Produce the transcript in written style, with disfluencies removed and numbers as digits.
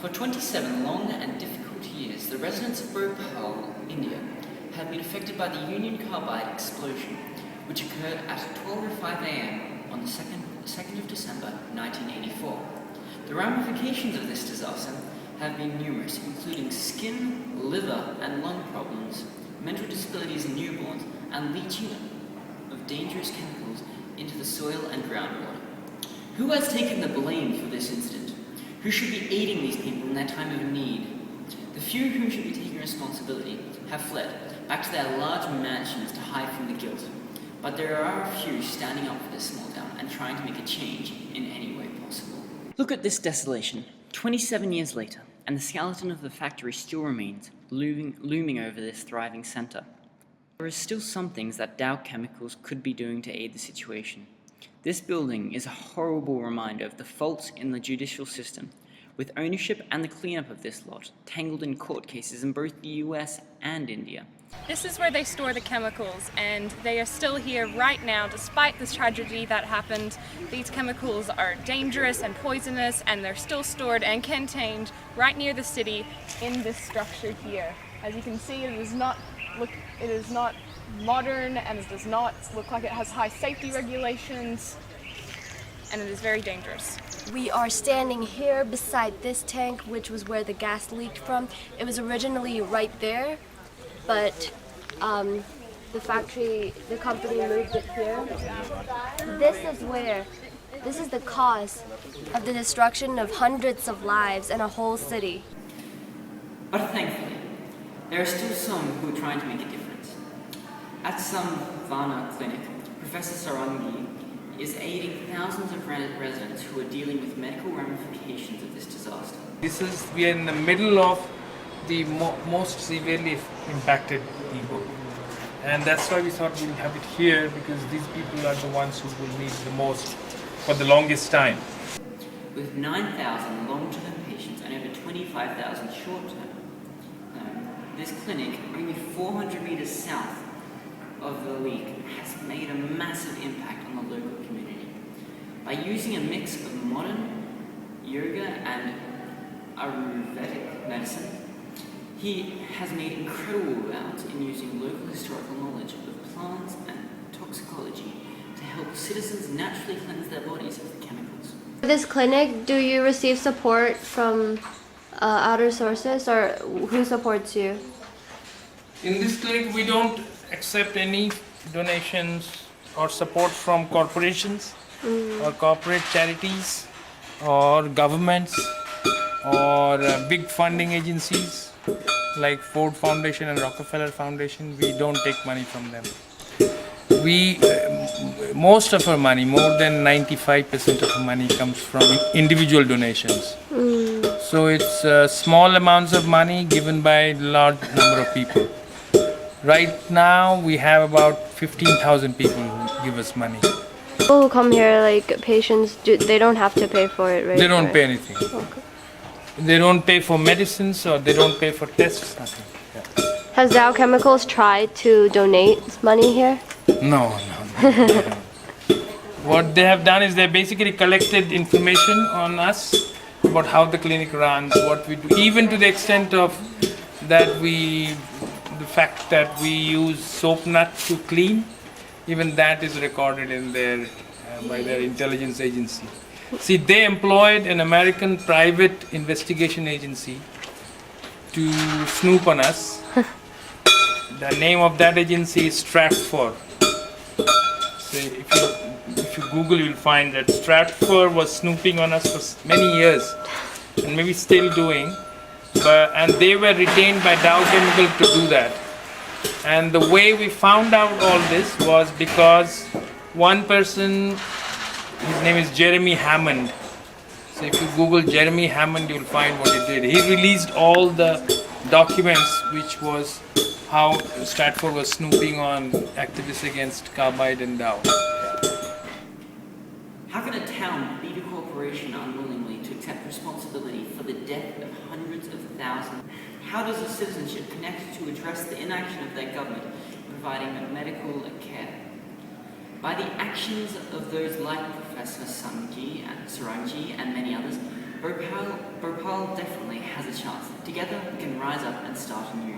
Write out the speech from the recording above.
For 27 long and difficult years, the residents of Bhopal, India, have been affected by the Union Carbide explosion, which occurred at 12:05 a.m. on the 2nd of December 1984. The ramifications of this disaster have been numerous, including skin, liver and lung problems, mental disabilities in newborns, and leaching of dangerous chemicals into the soil and groundwater. Who has taken the blame for this incident? Who should be aiding these people in their time of need? The few who should be taking responsibility have fled back to their large mansions to hide from the guilt. But there are a few standing up for this small town and trying to make a change in any way possible. Look at this desolation, 27 years later, and the skeleton of the factory still remains, looming over this thriving centre. There are still some things that Dow Chemicals could be doing to aid the situation. This building is a horrible reminder of the faults in the judicial system, with ownership and the cleanup of this lot tangled in court cases in both the US and India. This is where they store the chemicals, and they are still here right now despite this tragedy that happened. These chemicals are dangerous and poisonous, and they're still stored and contained right near the city in this structure here. As you can see, it is not modern, and it does not look like it has high safety regulations, and it is very dangerous. We are standing here beside this tank, which was where the gas leaked from. It was originally right there, but the company moved it here. This is the cause of the destruction of hundreds of lives and a whole city. But thankfully, there are still some who are trying to make a difference. At some Vana clinic, Professor Sarangi is aiding thousands of residents who are dealing with medical ramifications of this disaster. We are in the middle of the most severely impacted people. And that's why we thought we'll have it here, because these people are the ones who will need the most for the longest time. With 9,000 long-term patients and over 25,000 short-term, this clinic, only 400 meters south of the leak, has made a massive impact on the local community. By using a mix of modern yoga and Ayurvedic medicine, he has made incredible rounds in using local historical knowledge of plants and toxicology to help citizens naturally cleanse their bodies of the chemicals. For this clinic, do you receive support from outer sources, or who supports you? In this clinic, we don't accept any donations or support from corporations or corporate charities or governments or big funding agencies like Ford Foundation and Rockefeller Foundation. We don't take money from them. Most of our money, more than 95% of our money, comes from individual donations. So it's small amounts of money given by a large number of people. Right now we have about 15,000 people who give us money. People who come here, like patients, they don't have to pay for it, right? They don't pay anything. Okay. They don't pay for medicines, or they don't pay for tests, nothing. Yeah. Has Dow Chemicals tried to donate money here? No. What they have done is they basically collected information on us about how the clinic runs, what we do, even to the extent of that the fact that we use soap nut to clean, even that is recorded in by their intelligence agency. See, they employed an American private investigation agency to snoop on us. The name of that agency is Stratfor. So if you Google, you'll find that Stratfor was snooping on us for many years, and maybe still doing. And they were retained by Dow Chemical to do that. And the way we found out all this was because one person, his name is Jeremy Hammond. So if you Google Jeremy Hammond, you'll find what he did. He released all the documents, which was how Stratfor was snooping on activists against Carbide and Dow. How can a town beat a corporation unwillingly to accept responsibility for the death of hundreds of thousands? How does a citizenship connect to address the inaction of their government in providing medical care? By the actions of those like Professor Sarangi and many others, Bhopal Bhopal definitely has a chance. Together we can rise up and start anew.